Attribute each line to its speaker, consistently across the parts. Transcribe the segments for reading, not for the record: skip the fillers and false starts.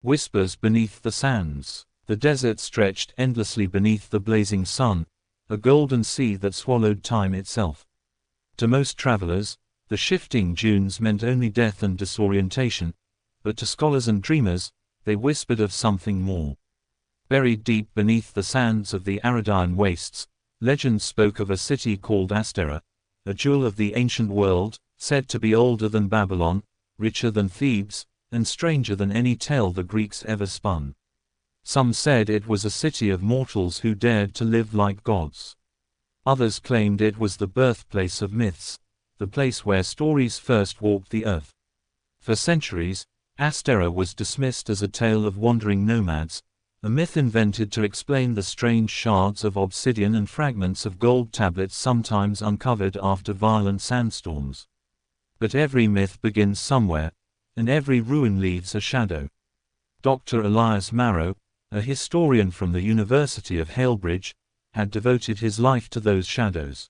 Speaker 1: Whispers beneath the sands. The desert stretched endlessly beneath the blazing sun, a golden sea that swallowed time itself. To most travelers, the shifting dunes meant only death and disorientation, but to scholars and dreamers, they whispered of something more. Buried deep beneath the sands of the Aradean wastes, legend spoke of a city called Asterra, a jewel of the ancient world, said to be older than Babylon, richer than Thebes, and stranger than any tale the Greeks ever spun. Some said it was a city of mortals who dared to live like gods. Others claimed it was the birthplace of myths, the place where stories first walked the earth. For centuries, Asterra was dismissed as a tale of wandering nomads, a myth invented to explain the strange shards of obsidian and fragments of gold tablets sometimes uncovered after violent sandstorms. But every myth begins somewhere, and every ruin leaves a shadow. Dr. Elias Marrow, a historian from the University of Hailbridge, had devoted his life to those shadows.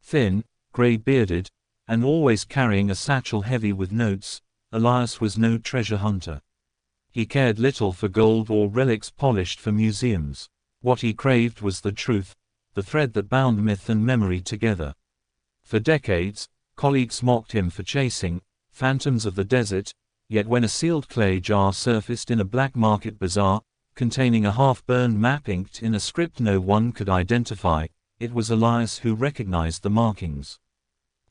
Speaker 1: Thin, grey-bearded, and always carrying a satchel heavy with notes, Elias was no treasure hunter. He cared little for gold or relics polished for museums. What he craved was the truth, the thread that bound myth and memory together. For decades, colleagues mocked him for chasing phantoms of the desert, yet when a sealed clay jar surfaced in a black market bazaar, containing a half-burned map inked in a script no one could identify, it was Elias who recognized the markings.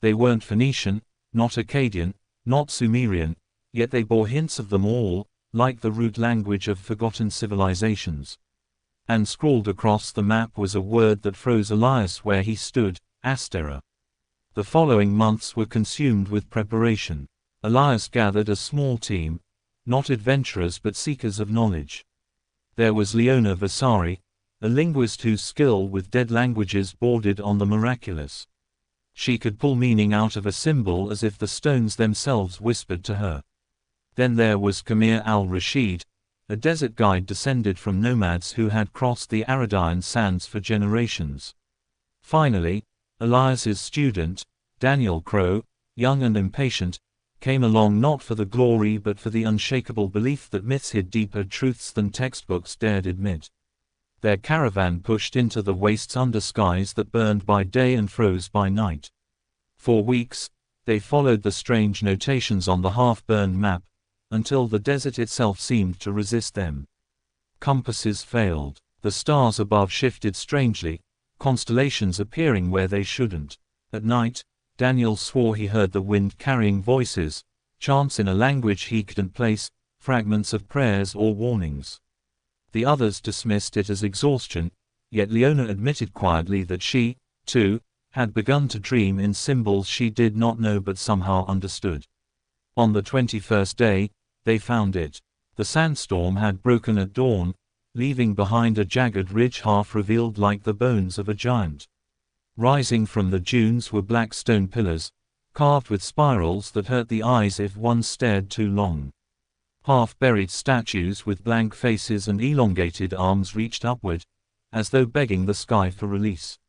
Speaker 1: They weren't Phoenician, not Akkadian, not Sumerian, yet they bore hints of them all, like the root language of forgotten civilizations. And scrawled across the map was a word that froze Elias where he stood, Asterra. The following months were consumed with preparation. Elias gathered a small team, not adventurers but seekers of knowledge. There was Leona Vasari, a linguist whose skill with dead languages bordered on the miraculous. She could pull meaning out of a symbol as if the stones themselves whispered to her. Then there was Kamir al-Rashid, a desert guide descended from nomads who had crossed the Aradean sands for generations. Finally, Elias's student, Daniel Crow, young and impatient, came along not for the glory but for the unshakable belief that myths hid deeper truths than textbooks dared admit. Their caravan pushed into the wastes under skies that burned by day and froze by night. For weeks, they followed the strange notations on the half-burned map, until the desert itself seemed to resist them. Compasses failed. The stars above shifted strangely, constellations appearing where they shouldn't. At night, Daniel swore he heard the wind carrying voices, chants in a language he couldn't place, fragments of prayers or warnings. The others dismissed it as exhaustion, yet Leona admitted quietly that she, too, had begun to dream in symbols she did not know but somehow understood. On the 21st day, they found it. The sandstorm had broken at dawn, leaving behind a jagged ridge half revealed like the bones of a giant. Rising from the dunes were black stone pillars, carved with spirals that hurt the eyes if one stared too long. Half-buried statues with blank faces and elongated arms reached upward, as though begging the sky for release.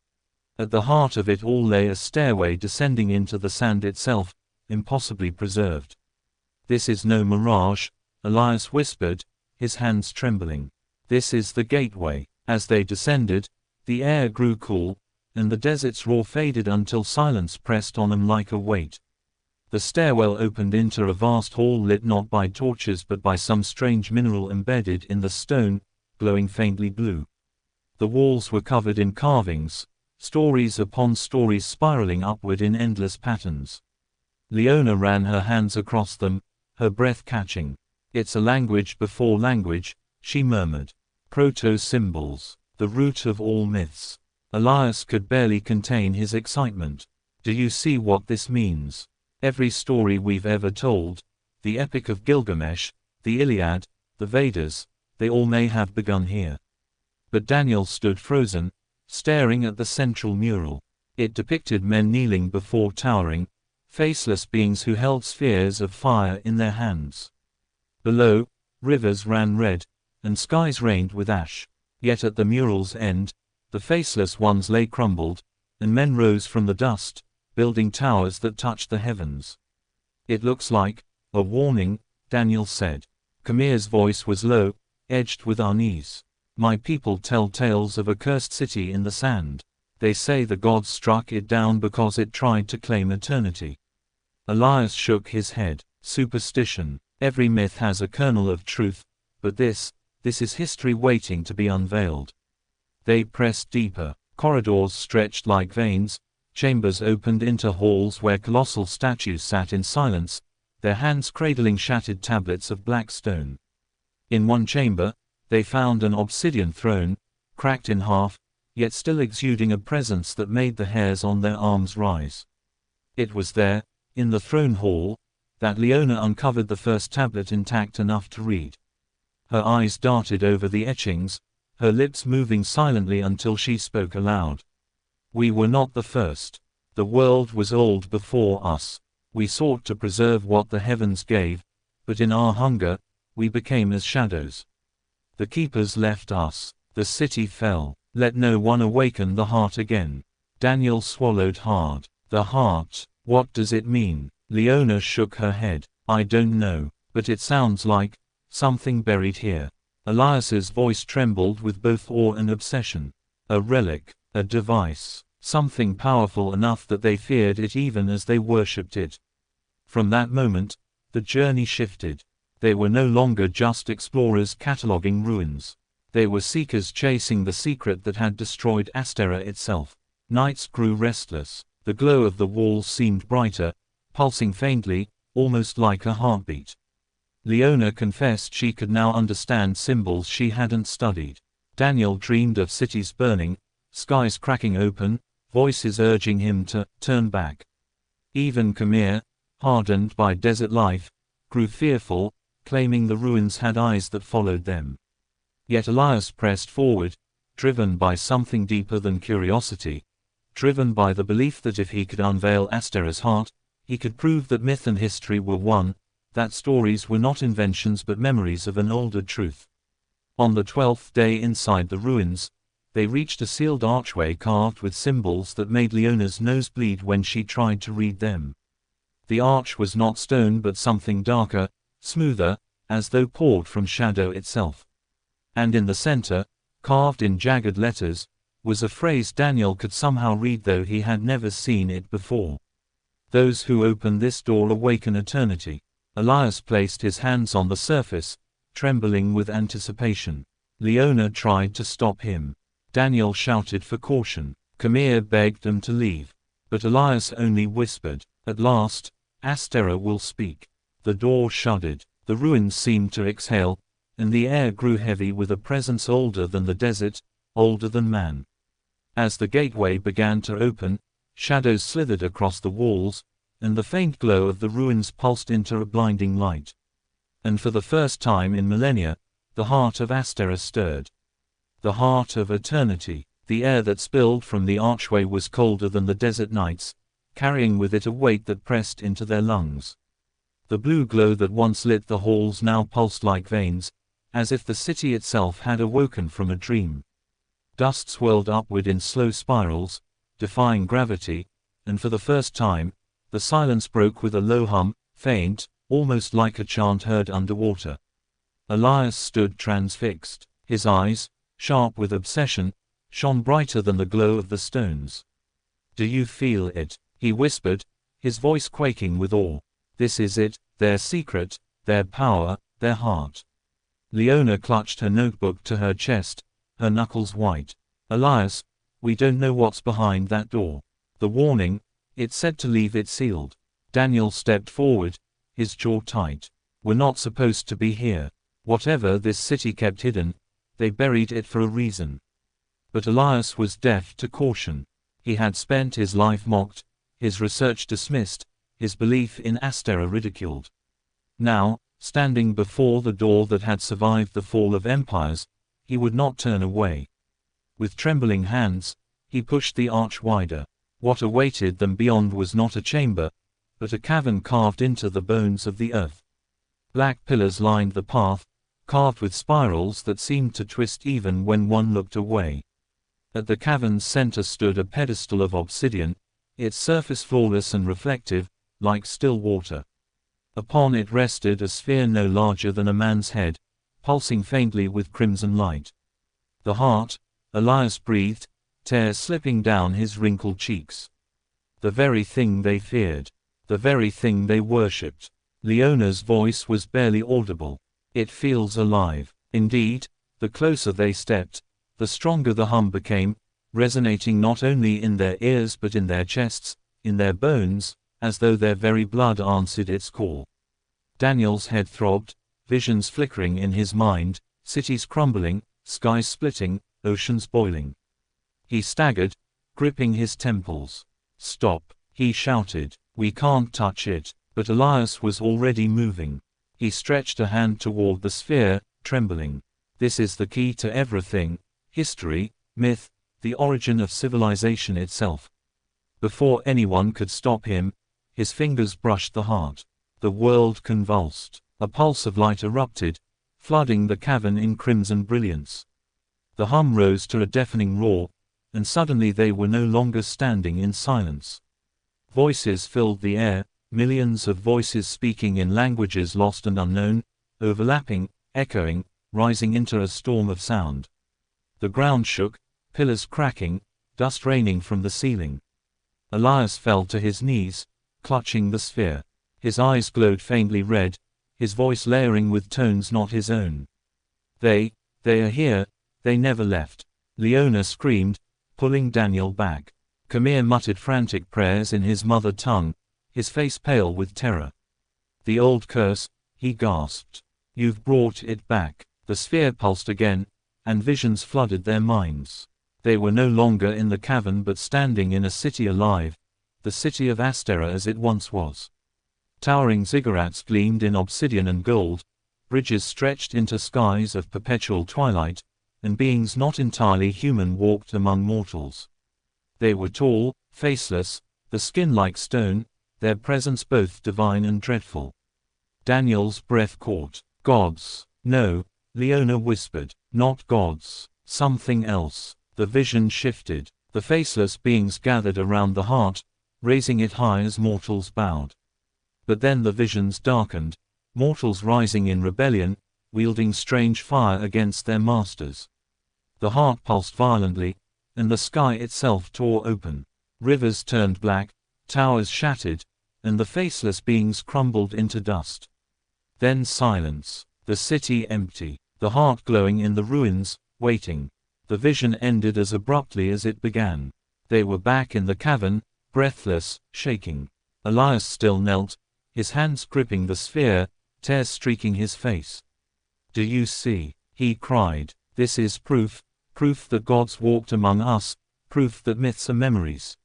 Speaker 1: At the heart of it all lay a stairway descending into the sand itself, impossibly preserved. "This is no mirage," Elias whispered, his hands trembling. "This is the gateway." As they descended, the air grew cool, and the desert's roar faded until silence pressed on them like a weight. The stairwell opened into a vast hall lit not by torches but by some strange mineral embedded in the stone, glowing faintly blue. The walls were covered in carvings, stories upon stories spiraling upward in endless patterns. Leona ran her hands across them, her breath catching. "It's a language before language," she murmured. "Proto-symbols, the root of all myths." Elias could barely contain his excitement. "Do you see what this means? Every story we've ever told, the Epic of Gilgamesh, the Iliad, the Vedas, they all may have begun here." But Daniel stood frozen, staring at the central mural. It depicted men kneeling before towering, faceless beings who held spheres of fire in their hands. Below, rivers ran red, and skies rained with ash. Yet at the mural's end, the faceless ones lay crumbled, and men rose from the dust, building towers that touched the heavens. "It looks like a warning," Daniel said. Khmer's voice was low, edged with unease. My people tell tales of a cursed city in the sand. They say the gods struck it down because it tried to claim eternity. Elias shook his head. Superstition. Every myth has a kernel of truth, but this is history waiting to be unveiled. They pressed deeper. Corridors stretched like veins, chambers opened into halls where colossal statues sat in silence, their hands cradling shattered tablets of black stone. In one chamber, they found an obsidian throne, cracked in half, yet still exuding a presence that made the hairs on their arms rise. It was there, in the throne hall, that Leona uncovered the first tablet intact enough to read. Her eyes darted over the etchings, her lips moving silently until she spoke aloud. We were not the first. The world was old before us. We sought to preserve what the heavens gave, but in our hunger, we became as shadows. The keepers left us. The city fell. Let no one awaken the heart again. Daniel swallowed hard. The heart, what does it mean? Leona shook her head. I don't know, but it sounds like something buried here. Elias's voice trembled with both awe and obsession. A relic, a device, something powerful enough that they feared it even as they worshipped it. From that moment, the journey shifted. They were no longer just explorers cataloging ruins. They were seekers chasing the secret that had destroyed Asterra itself. Nights grew restless. The glow of the walls seemed brighter, pulsing faintly, almost like a heartbeat. Leona confessed she could now understand symbols she hadn't studied. Daniel dreamed of cities burning, skies cracking open, voices urging him to turn back. Even Khmer, hardened by desert life, grew fearful, claiming the ruins had eyes that followed them. Yet Elias pressed forward, driven by something deeper than curiosity, driven by the belief that if he could unveil Asterra's heart, he could prove that myth and history were one, that stories were not inventions but memories of an older truth. On the 12th day inside the ruins, they reached a sealed archway carved with symbols that made Leona's nose bleed when she tried to read them. The arch was not stone but something darker, smoother, as though poured from shadow itself. And in the center, carved in jagged letters, was a phrase Daniel could somehow read though he had never seen it before. Those who open this door awaken eternity. Elias placed his hands on the surface, trembling with anticipation. Leona tried to stop him. Daniel shouted for caution. Khmer begged them to leave. But Elias only whispered, "At last, Asterra will speak." The door shuddered. The ruins seemed to exhale, and the air grew heavy with a presence older than the desert, older than man. As the gateway began to open, shadows slithered across the walls, and the faint glow of the ruins pulsed into a blinding light. And for the first time in millennia, the heart of Asterra stirred. The heart of eternity. The air that spilled from the archway was colder than the desert nights, carrying with it a weight that pressed into their lungs. The blue glow that once lit the halls now pulsed like veins, as if the city itself had awoken from a dream. Dust swirled upward in slow spirals, defying gravity, and for the first time, the silence broke with a low hum, faint, almost like a chant heard underwater. Elias stood transfixed. His eyes, sharp with obsession, shone brighter than the glow of the stones. "Do you feel it?" he whispered, his voice quaking with awe. "This is it, their secret, their power, their heart." Leona clutched her notebook to her chest, her knuckles white. "Elias, we don't know what's behind that door. The warning, it said to leave it sealed." Daniel stepped forward, his jaw tight. "We're not supposed to be here. Whatever this city kept hidden, they buried it for a reason." But Elias was deaf to caution. He had spent his life mocked, his research dismissed, his belief in Asterra ridiculed. Now, standing before the door that had survived the fall of empires, he would not turn away. With trembling hands, he pushed the arch wider. What awaited them beyond was not a chamber, but a cavern carved into the bones of the earth. Black pillars lined the path, carved with spirals that seemed to twist even when one looked away. At the cavern's center stood a pedestal of obsidian, its surface flawless and reflective, like still water. Upon it rested a sphere no larger than a man's head, pulsing faintly with crimson light. The heart, Elias breathed, tears slipping down his wrinkled cheeks. The very thing they feared. The very thing they worshipped. Leona's voice was barely audible. It feels alive. Indeed, the closer they stepped, the stronger the hum became, resonating not only in their ears but in their chests, in their bones, as though their very blood answered its call. Daniel's head throbbed, visions flickering in his mind, cities crumbling, skies splitting, oceans boiling. He staggered, gripping his temples. "Stop," he shouted. "We can't touch it." But Elias was already moving. He stretched a hand toward the sphere, trembling. "This is the key to everything: history, myth, the origin of civilization itself." Before anyone could stop him, his fingers brushed the heart. The world convulsed. A pulse of light erupted, flooding the cavern in crimson brilliance. The hum rose to a deafening roar, and suddenly they were no longer standing in silence. Voices filled the air, millions of voices speaking in languages lost and unknown, overlapping, echoing, rising into a storm of sound. The ground shook, pillars cracking, dust raining from the ceiling. Elias fell to his knees, clutching the sphere. His eyes glowed faintly red, his voice layering with tones not his own. They are here, they never left." Leona screamed, pulling Daniel back. Khmer muttered frantic prayers in his mother tongue, his face pale with terror. "The old curse," he gasped. "You've brought it back." The sphere pulsed again, and visions flooded their minds. They were no longer in the cavern but standing in a city alive, the city of Asterra as it once was. Towering ziggurats gleamed in obsidian and gold, bridges stretched into skies of perpetual twilight, and beings not entirely human walked among mortals. They were tall, faceless, the skin like stone, their presence both divine and dreadful. Daniel's breath caught. "Gods." "No," Leona whispered. "Not gods. Something else." The vision shifted. The faceless beings gathered around the heart, raising it high as mortals bowed. But then the visions darkened, mortals rising in rebellion, wielding strange fire against their masters. The heart pulsed violently, and the sky itself tore open. Rivers turned black, towers shattered, and the faceless beings crumbled into dust. Then silence. The city empty. The heart glowing in the ruins, waiting. The vision ended as abruptly as it began. They were back in the cavern, breathless, shaking. Elias still knelt, his hands gripping the sphere, tears streaking his face. "Do you see?" he cried. "This is proof that gods walked among us, proof that myths are memories."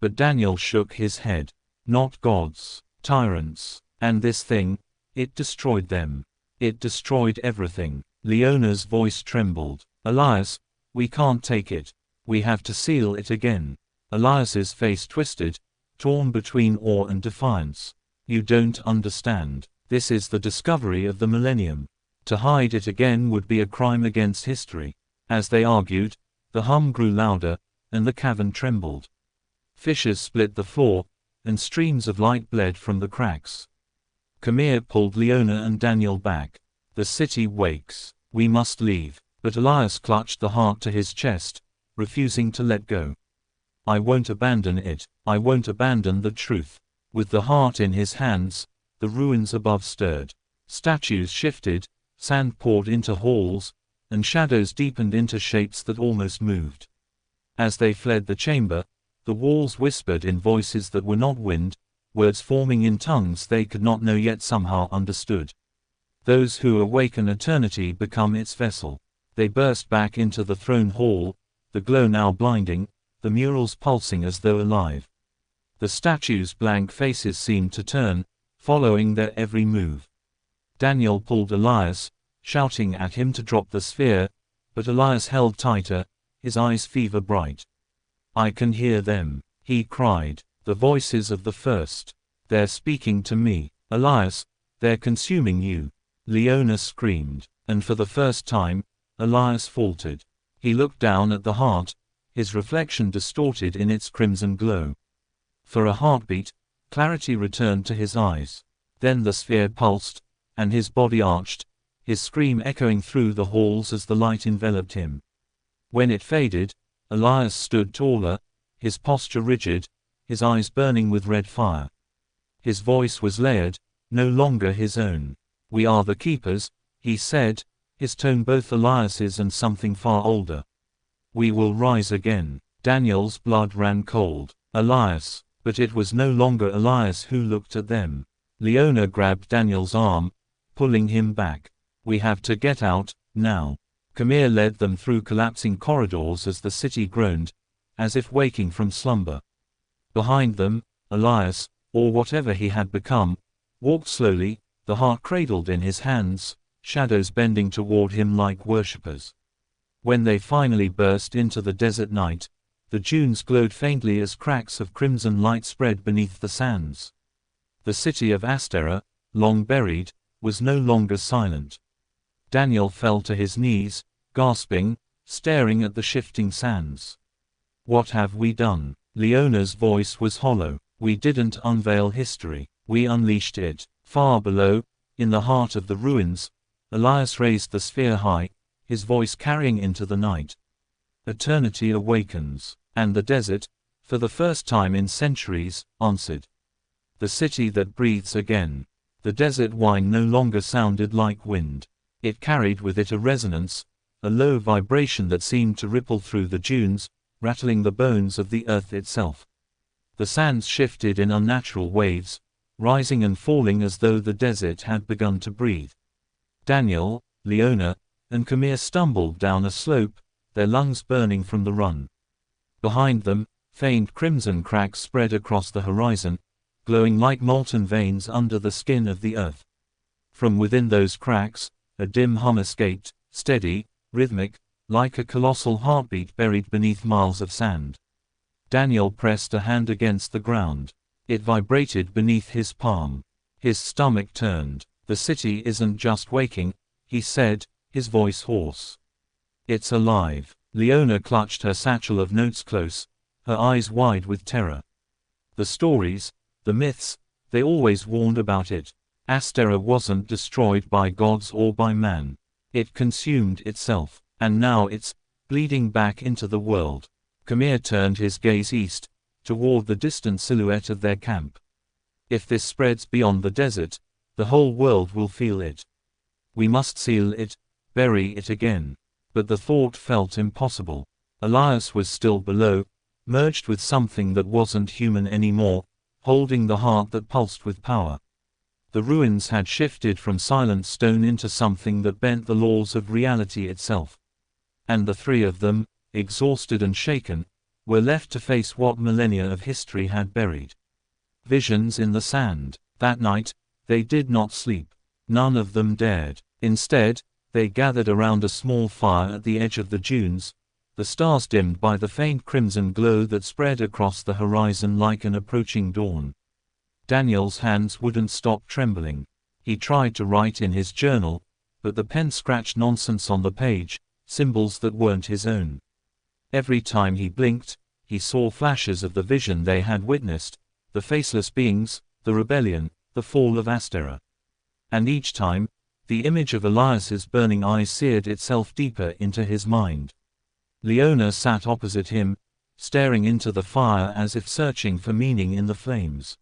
Speaker 1: But Daniel shook his head. "Not gods. Tyrants. And this thing, it destroyed them. It destroyed everything." Leona's voice trembled. "Elias, we can't take it. We have to seal it again." Elias's face twisted, torn between awe and defiance. "You don't understand. This is the discovery of the millennium. To hide it again would be a crime against history." As they argued, the hum grew louder, and the cavern trembled. Fissures split the floor, and streams of light bled from the cracks. Khmer pulled Leona and Daniel back. "The city wakes. We must leave." But Elias clutched the heart to his chest, refusing to let go. "I won't abandon it. I won't abandon the truth." With the heart in his hands, the ruins above stirred. Statues shifted, sand poured into halls, and shadows deepened into shapes that almost moved. As they fled the chamber, the walls whispered in voices that were not wind, words forming in tongues they could not know yet somehow understood. Those who awaken eternity become its vessel. They burst back into the throne hall, the glow now blinding, the murals pulsing as though alive. The statues' blank faces seemed to turn, following their every move. Daniel pulled Elias, shouting at him to drop the sphere, but Elias held tighter, his eyes fever bright. "I can hear them," he cried. "The voices of the first. They're speaking to me. Elias, they're consuming you." Leona screamed, and for the first time, Elias faltered. He looked down at the heart, his reflection distorted in its crimson glow. For a heartbeat, clarity returned to his eyes. Then the sphere pulsed, and his body arched, his scream echoing through the halls as the light enveloped him. When it faded, Elias stood taller, his posture rigid, his eyes burning with red fire. His voice was layered, no longer his own. "We are the keepers," he said, his tone both Elias's and something far older. "We will rise again." Daniel's blood ran cold. Elias. But it was no longer Elias who looked at them. Leona grabbed Daniel's arm, pulling him back. "We have to get out, now." Khmer led them through collapsing corridors as the city groaned, as if waking from slumber. Behind them, Elias, or whatever he had become, walked slowly, the heart cradled in his hands, shadows bending toward him like worshippers. When they finally burst into the desert night, the dunes glowed faintly as cracks of crimson light spread beneath the sands. The city of Asterra, long buried, was no longer silent. Daniel fell to his knees, gasping, staring at the shifting sands. "What have we done?" Leona's voice was hollow. "We didn't unveil history. We unleashed it." Far below, in the heart of the ruins, Elias raised the sphere high, his voice carrying into the night. "Eternity awakens." And the desert, for the first time in centuries, answered. The city that breathes again. The desert whine no longer sounded like wind. It carried with it a resonance, a low vibration that seemed to ripple through the dunes, rattling the bones of the earth itself. The sands shifted in unnatural waves, rising and falling as though the desert had begun to breathe. Daniel, Leona, and Khmer stumbled down a slope, their lungs burning from the run. Behind them, faint crimson cracks spread across the horizon, glowing like molten veins under the skin of the earth. From within those cracks, a dim hum escaped, steady, rhythmic, like a colossal heartbeat buried beneath miles of sand. Daniel pressed a hand against the ground. It vibrated beneath his palm. His stomach turned. "The city isn't just waking," he said, his voice hoarse. "It's alive." Leona clutched her satchel of notes close, her eyes wide with terror. The stories, the myths, they always warned about it. Asterra wasn't destroyed by gods or by man. It consumed itself, and now it's bleeding back into the world. Khmer turned his gaze east, toward the distant silhouette of their camp. "If this spreads beyond the desert, the whole world will feel it. We must seal it, bury it again." But the thought felt impossible. Elias was still below, merged with something that wasn't human anymore, holding the heart that pulsed with power. The ruins had shifted from silent stone into something that bent the laws of reality itself. And the three of them, exhausted and shaken, were left to face what millennia of history had buried. Visions in the sand. That night, they did not sleep. None of them dared. Instead, they gathered around a small fire at the edge of the dunes, the stars dimmed by the faint crimson glow that spread across the horizon like an approaching dawn. Daniel's hands wouldn't stop trembling. He tried to write in his journal, but the pen scratched nonsense on the page, symbols that weren't his own. Every time he blinked, he saw flashes of the vision they had witnessed, the faceless beings, the rebellion, the fall of Asterra. And each time, the image of Elias's burning eyes seared itself deeper into his mind. Leona sat opposite him, staring into the fire as if searching for meaning in the flames.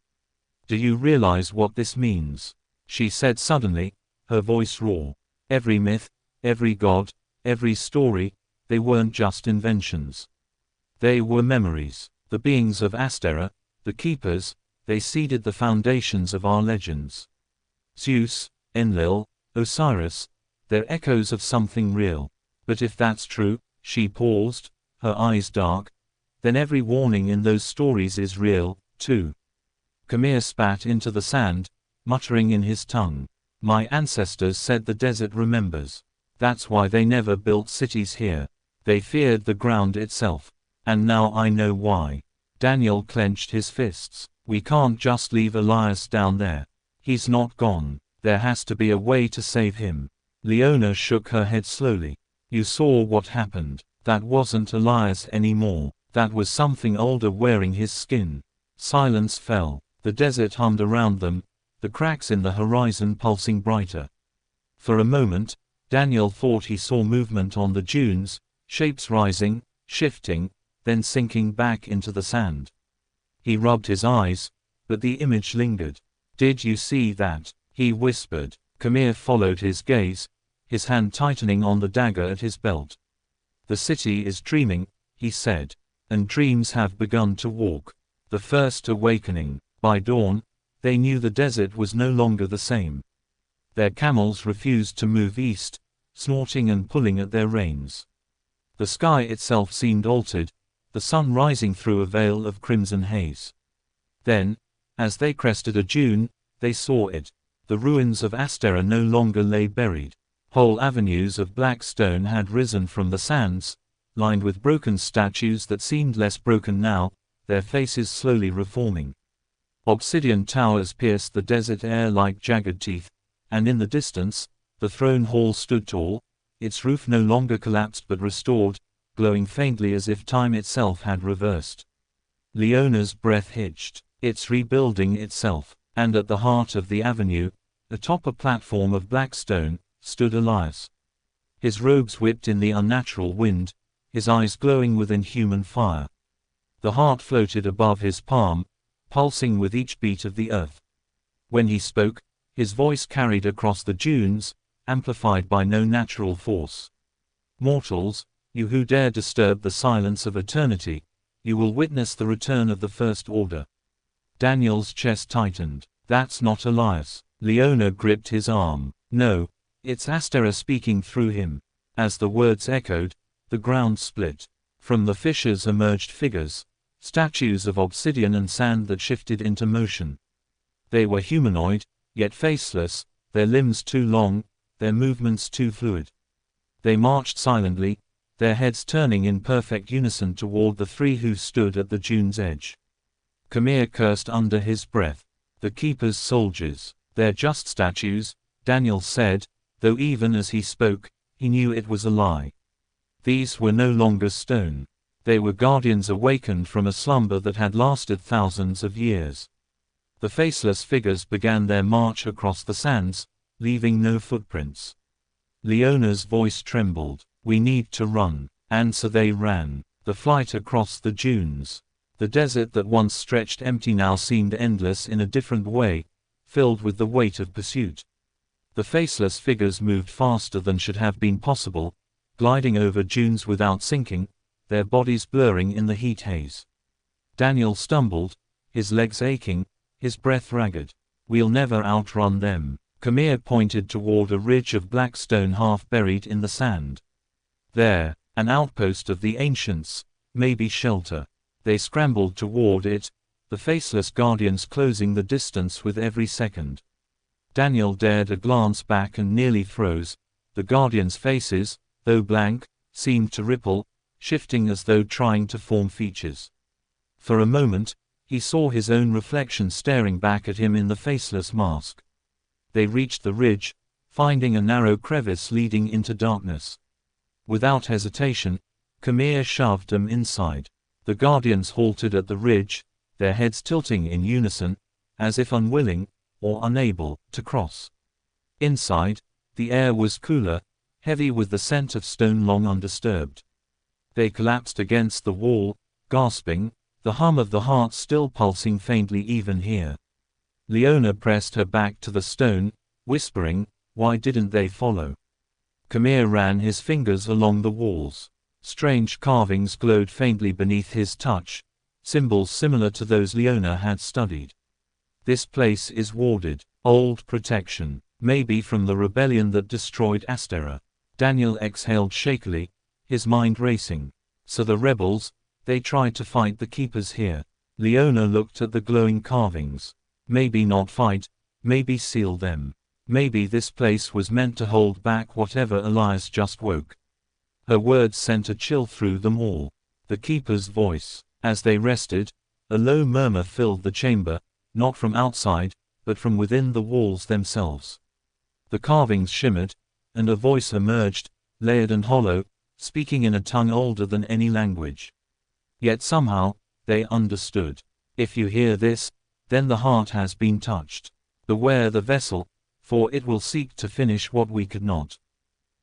Speaker 1: "Do you realize what this means?" she said suddenly, her voice raw. "Every myth, every god, every story, they weren't just inventions. They were memories. The beings of Asterra, the keepers, they seeded the foundations of our legends. Zeus, Enlil, Osiris, they're echoes of something real. But if that's true," she paused, her eyes dark, "then every warning in those stories is real, too." Khmer spat into the sand, muttering in his tongue. "My ancestors said the desert remembers. That's why they never built cities here. They feared the ground itself. And now I know why." Daniel clenched his fists. "We can't just leave Elias down there. He's not gone. There has to be a way to save him." Leona shook her head slowly. "You saw what happened. That wasn't Elias anymore. That was something older wearing his skin." Silence fell. The desert hummed around them, the cracks in the horizon pulsing brighter. For a moment, Daniel thought he saw movement on the dunes, shapes rising, shifting, then sinking back into the sand. He rubbed his eyes, but the image lingered. "Did you see that?" he whispered. Khmer followed his gaze, his hand tightening on the dagger at his belt. "The city is dreaming," he said. "And dreams have begun to walk." The first awakening. By dawn, they knew the desert was no longer the same. Their camels refused to move east, snorting and pulling at their reins. The sky itself seemed altered, the sun rising through a veil of crimson haze. Then, as they crested a dune, they saw it. The ruins of Asterra no longer lay buried. Whole avenues of black stone had risen from the sands, lined with broken statues that seemed less broken now, their faces slowly reforming. Obsidian towers pierced the desert air like jagged teeth, and in the distance, the throne hall stood tall, its roof no longer collapsed but restored, glowing faintly as if time itself had reversed. Leona's breath hitched. It's rebuilding itself. And at the heart of the avenue, atop a platform of black stone, stood Elias. His robes whipped in the unnatural wind, his eyes glowing with inhuman fire. The heart floated above his palm, pulsing with each beat of the earth. When he spoke, his voice carried across the dunes, amplified by no natural force. "Mortals, you who dare disturb the silence of eternity, you will witness the return of the First Order." Daniel's chest tightened. "That's not Elias." Leona gripped his arm. "No, it's Asterra speaking through him." As the words echoed, the ground split. From the fissures emerged figures, statues of obsidian and sand that shifted into motion. They were humanoid, yet faceless, their limbs too long, their movements too fluid. They marched silently, their heads turning in perfect unison toward the three who stood at the dune's edge. Khmer cursed under his breath. "The Keeper's soldiers. They're just statues," Daniel said, though even as he spoke, he knew it was a lie. These were no longer stone. They were guardians awakened from a slumber that had lasted thousands of years. The faceless figures began their march across the sands, leaving no footprints. Leona's voice trembled. "We need to run." And so they ran. The flight across the dunes. The desert that once stretched empty now seemed endless in a different way, filled with the weight of pursuit. The faceless figures moved faster than should have been possible, gliding over dunes without sinking, their bodies blurring in the heat haze. Daniel stumbled, his legs aching, his breath ragged. "We'll never outrun them." Khmer pointed toward a ridge of black stone half buried in the sand. "There, an outpost of the ancients, maybe shelter." They scrambled toward it, the faceless guardians closing the distance with every second. Daniel dared a glance back and nearly froze. The guardians' faces, though blank, seemed to ripple, shifting as though trying to form features. For a moment, he saw his own reflection staring back at him in the faceless mask. They reached the ridge, finding a narrow crevice leading into darkness. Without hesitation, Khmer shoved them inside. The guardians halted at the ridge, their heads tilting in unison, as if unwilling, or unable, to cross. Inside, the air was cooler, heavy with the scent of stone long undisturbed. They collapsed against the wall, gasping, the hum of the heart still pulsing faintly even here. Leona pressed her back to the stone, whispering, "Why didn't they follow?" Khmer ran his fingers along the walls. Strange carvings glowed faintly beneath his touch, symbols similar to those Leona had studied. "This place is warded. Old protection. Maybe from the rebellion that destroyed Asterra." Daniel exhaled shakily, his mind racing. "So the rebels, they tried to fight the Keepers here." Leona looked at the glowing carvings. "Maybe not fight, maybe seal them. Maybe this place was meant to hold back whatever Elias just woke." Her words sent a chill through them all. The Keeper's voice. As they rested, a low murmur filled the chamber, not from outside, but from within the walls themselves. The carvings shimmered, and a voice emerged, layered and hollow, speaking in a tongue older than any language. Yet somehow, they understood. "If you hear this, then the heart has been touched. Beware the vessel, for it will seek to finish what we could not.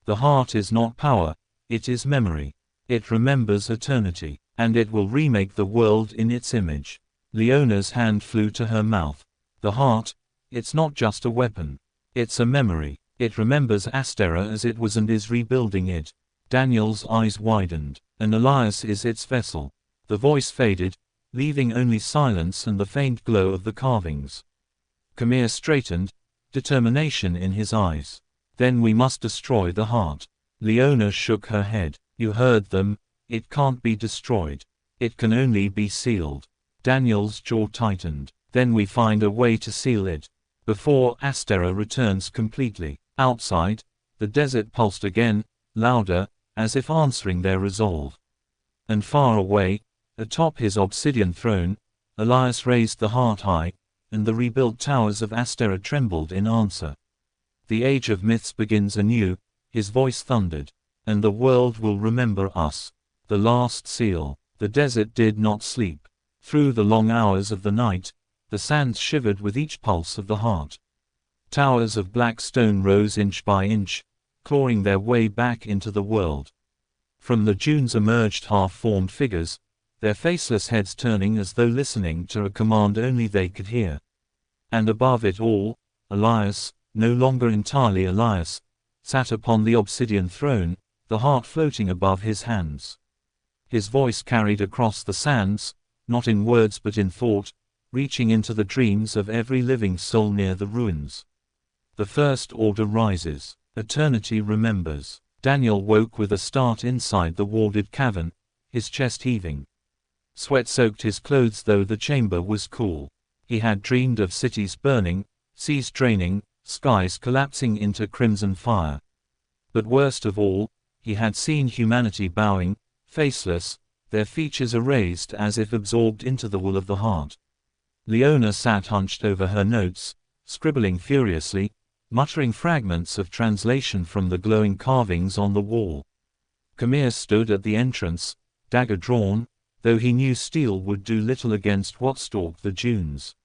Speaker 1: The heart is not power, it is memory. It remembers eternity, and it will remake the world in its image. Leona's hand flew to her mouth. The heart, it's not just a weapon. It's a memory. It remembers Asterra as it was and is rebuilding it. Daniel's eyes widened. And Elias is its vessel. The voice faded, leaving only silence and the faint glow of the carvings. Khmer straightened, determination in his eyes. Then we must destroy the heart. Leona shook her head. You heard them, it can't be destroyed. It can only be sealed. Daniel's jaw tightened. Then we find a way to seal it. Before Asterra returns completely. Outside, the desert pulsed again, louder, as if answering their resolve. And far away, atop his obsidian throne, Elias raised the heart high, and the rebuilt towers of Asterra trembled in answer. The age of myths begins anew, his voice thundered. And the world will remember us. The last seal. The desert did not sleep. Through the long hours of the night, the sands shivered with each pulse of the heart. Towers of black stone rose inch by inch, clawing their way back into the world. From the dunes emerged half-formed figures, their faceless heads turning as though listening to a command only they could hear. And above it all, Elias, no longer entirely Elias, sat upon the obsidian throne, the heart floating above his hands. His voice carried across the sands, not in words but in thought, reaching into the dreams of every living soul near the ruins. The First Order rises. Eternity remembers. Daniel woke with a start inside the walled cavern, his chest heaving. Sweat soaked his clothes though the chamber was cool. He had dreamed of cities burning, seas draining, skies collapsing into crimson fire. But worst of all, he had seen humanity bowing, faceless, their features erased as if absorbed into the wool of the heart. Leona sat hunched over her notes, scribbling furiously, muttering fragments of translation from the glowing carvings on the wall. Khmer stood at the entrance, dagger drawn, though he knew steel would do little against what stalked the dunes.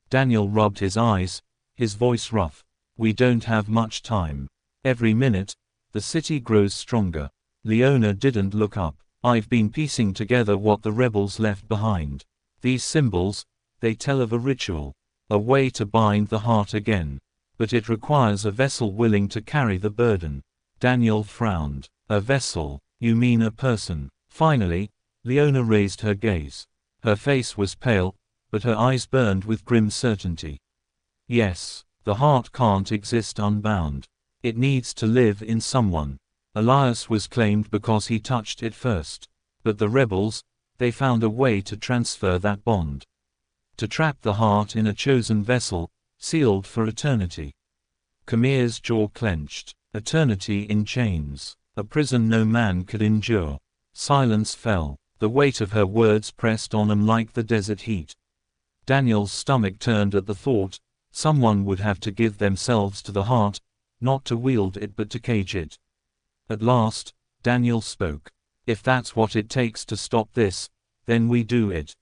Speaker 1: Daniel rubbed his eyes, his voice rough. We don't have much time. Every minute, the city grows stronger. Leona didn't look up. I've been piecing together what the rebels left behind. These symbols, they tell of a ritual, a way to bind the heart again. But it requires a vessel willing to carry the burden. Daniel frowned. A vessel? You mean a person? Finally, Leona raised her gaze. Her face was pale, but her eyes burned with grim certainty. Yes, the heart can't exist unbound. It needs to live in someone. Elias was claimed because he touched it first. But the rebels, they found a way to transfer that bond. To trap the heart in a chosen vessel, sealed for eternity. Khmer's jaw clenched. Eternity in chains. A prison no man could endure. Silence fell. The weight of her words pressed on him like the desert heat. Daniel's stomach turned at the thought, someone would have to give themselves to the heart, not to wield it but to cage it. At last, Daniel spoke. If that's what it takes to stop this, then we do it.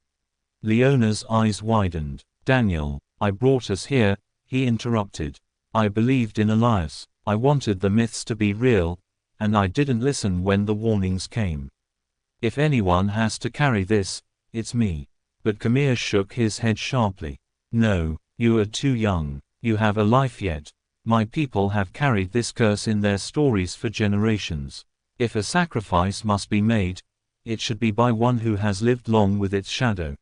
Speaker 1: Leona's eyes widened. Daniel, I brought us here, he interrupted. I believed in Elias. I wanted the myths to be real, and I didn't listen when the warnings came. If anyone has to carry this, it's me. But Khmer shook his head sharply. No, you are too young. You have a life yet. My people have carried this curse in their stories for generations. If a sacrifice must be made, it should be by one who has lived long with its shadow.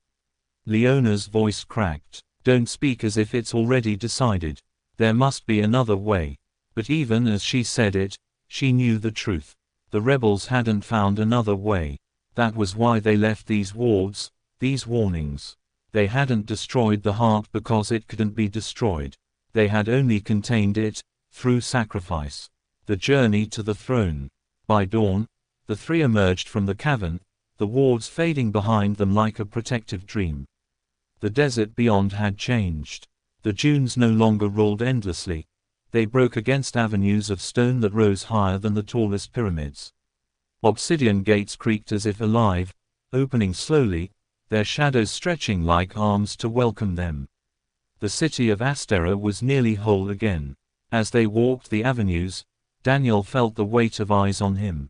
Speaker 1: Leona's voice cracked. Don't speak as if it's already decided. There must be another way. But even as she said it, she knew the truth. The rebels hadn't found another way. That was why they left these wards, these warnings. They hadn't destroyed the heart because it couldn't be destroyed. They had only contained it, through sacrifice. The journey to the throne. By dawn, the three emerged from the cavern, the wards fading behind them like a protective dream. The desert beyond had changed. The dunes no longer rolled endlessly. They broke against avenues of stone that rose higher than the tallest pyramids. Obsidian gates creaked as if alive, opening slowly, their shadows stretching like arms to welcome them. The city of Asterra was nearly whole again. As they walked the avenues, Daniel felt the weight of eyes on him.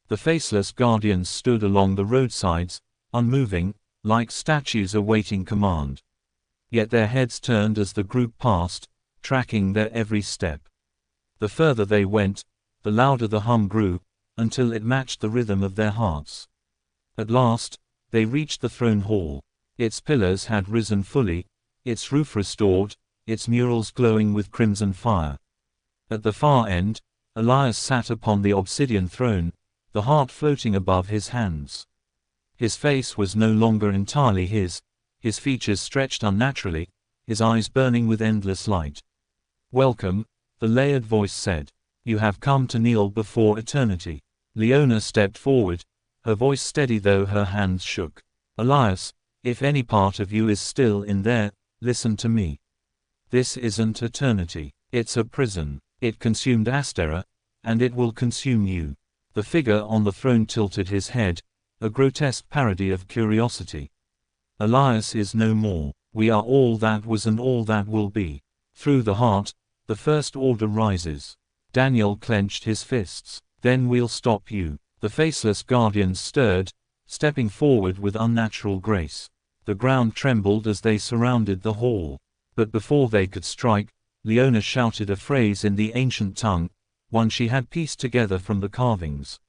Speaker 1: The faceless guardians stood along the roadsides, unmoving, like statues awaiting command. Yet their heads turned as the group passed, tracking their every step. The further they went, the louder the hum grew, until it matched the rhythm of their hearts. At last, they reached the throne hall. Its pillars had risen fully, its roof restored, its murals glowing with crimson fire. At the far end, Elias sat upon the obsidian throne, the heart floating above his hands. His face was no longer entirely his features stretched unnaturally, his eyes burning with endless light. "Welcome," the layered voice said. "You have come to kneel before eternity." Leona stepped forward, her voice steady though her hands shook. "Elias, if any part of you is still in there, listen to me. This isn't eternity. It's a prison. It consumed Asterra, and it will consume you." The figure on the throne tilted his head, a grotesque parody of curiosity. "Elias is no more. We are all that was and all that will be. Through the heart, the First Order rises." Daniel clenched his fists. "Then we'll stop you." The faceless guardians stirred, stepping forward with unnatural grace. The ground trembled as they surrounded the hall. But before they could strike, Leona shouted a phrase in the ancient tongue, one she had pieced together from the carvings.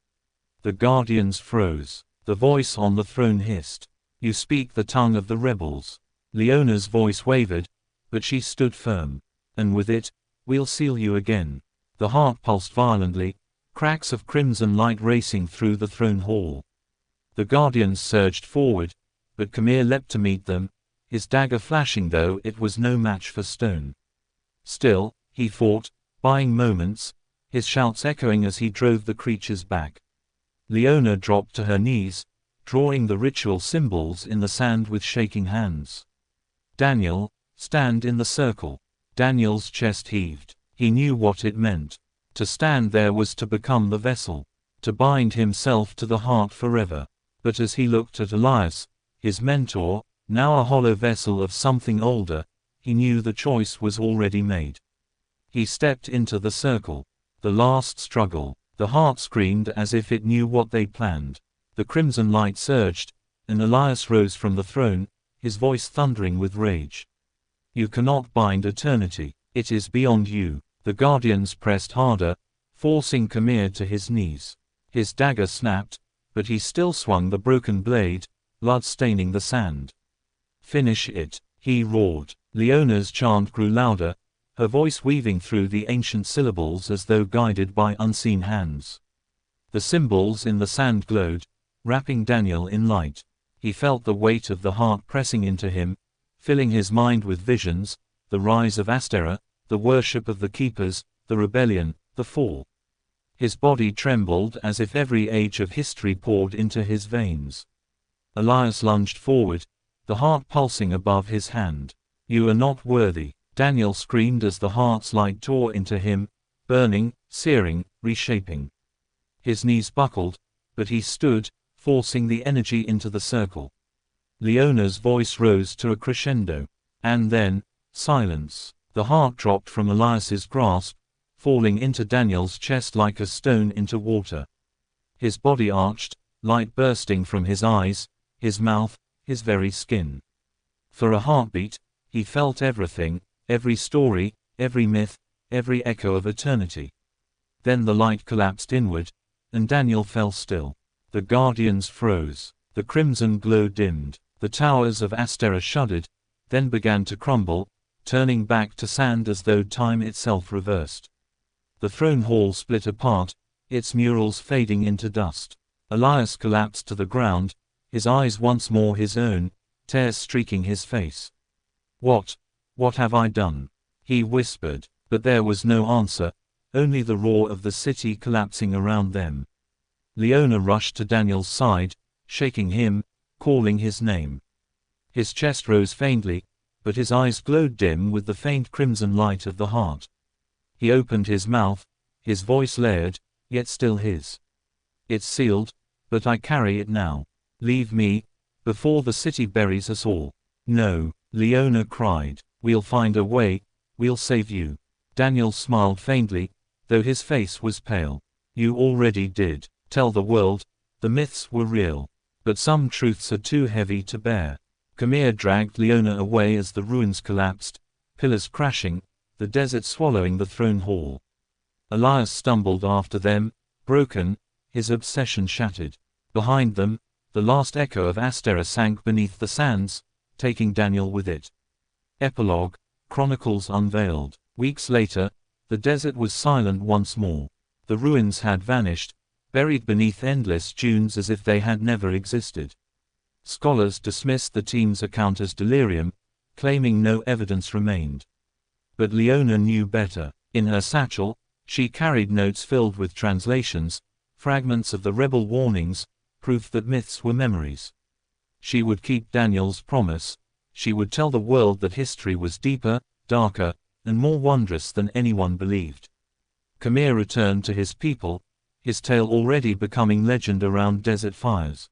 Speaker 1: The guardians froze. The voice on the throne hissed, "You speak the tongue of the rebels." Leona's voice wavered, but she stood firm. "And with it, we'll seal you again." The heart pulsed violently, cracks of crimson light racing through the throne hall. The guardians surged forward, but Khmer leapt to meet them, his dagger flashing though it was no match for stone. Still, he fought, buying moments, his shouts echoing as he drove the creatures back. Leona dropped to her knees, drawing the ritual symbols in the sand with shaking hands. "Daniel, stand in the circle." Daniel's chest heaved. He knew what it meant. To stand there was to become the vessel, to bind himself to the heart forever. But as he looked at Elias, his mentor, now a hollow vessel of something older, he knew the choice was already made. He stepped into the circle. The last struggle. The heart screamed as if it knew what they planned. The crimson light surged, and Elias rose from the throne, his voice thundering with rage. "You cannot bind eternity. It is beyond you." The guardians pressed harder, forcing Khmer to his knees. His dagger snapped, but he still swung the broken blade, blood staining the sand. "Finish it," he roared. Leona's chant grew louder, her voice weaving through the ancient syllables as though guided by unseen hands. The symbols in the sand glowed, wrapping Daniel in light. He felt the weight of the heart pressing into him, filling his mind with visions, the rise of Asterra, the worship of the keepers, the rebellion, the fall. His body trembled as if every age of history poured into his veins. Elias lunged forward, the heart pulsing above his hand. "You are not worthy," Daniel screamed as the heart's light tore into him, burning, searing, reshaping. His knees buckled, but he stood, forcing the energy into the circle. Leona's voice rose to a crescendo. And then, silence. The heart dropped from Elias's grasp, falling into Daniel's chest like a stone into water. His body arched, light bursting from his eyes, his mouth, his very skin. For a heartbeat, he felt everything, every story, every myth, every echo of eternity. Then the light collapsed inward, and Daniel fell still. The guardians froze. The crimson glow dimmed. The towers of Asterra shuddered, then began to crumble, turning back to sand as though time itself reversed. The throne hall split apart, its murals fading into dust. Elias collapsed to the ground, his eyes once more his own, tears streaking his face. What have I done?" he whispered, but there was no answer, only the roar of the city collapsing around them. Leona rushed to Daniel's side, shaking him, calling his name. His chest rose faintly, but his eyes glowed dim with the faint crimson light of the heart. He opened his mouth, his voice layered, yet still his. "It's sealed, but I carry it now. Leave me, before the city buries us all." "No," Leona cried. We'll find a way, we'll save you. Daniel smiled faintly, though his face was pale. You already did. Tell the world, the myths were real. But some truths are too heavy to bear. Khmer dragged Leona away as the ruins collapsed, pillars crashing, the desert swallowing the throne hall. Elias stumbled after them, broken, his obsession shattered. Behind them, the last echo of Asterra sank beneath the sands, taking Daniel with it. Epilogue, Chronicles Unveiled. Weeks later, the desert was silent once more. The ruins had vanished, buried beneath endless dunes as if they had never existed. Scholars dismissed the team's account as delirium, claiming no evidence remained. But Leona knew better. In her satchel, she carried notes filled with translations, fragments of the rebel warnings, proof that myths were memories. She would keep Daniel's promise. She would tell the world that history was deeper, darker, and more wondrous than anyone believed. Khmer returned to his people, his tale already becoming legend around desert fires.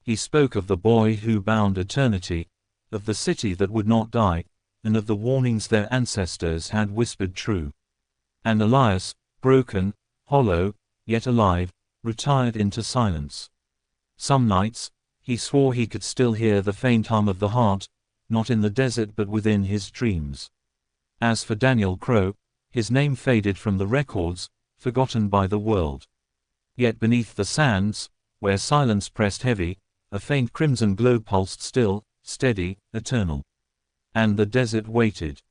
Speaker 1: He spoke of the boy who bound eternity, of the city that would not die, and of the warnings their ancestors had whispered true. And Elias, broken, hollow, yet alive, retired into silence. Some nights, he swore he could still hear the faint hum of the heart, not in the desert but within his dreams. As for Daniel Crow, his name faded from the records, forgotten by the world. Yet beneath the sands, where silence pressed heavy, a faint crimson glow pulsed still, steady, eternal. And the desert waited.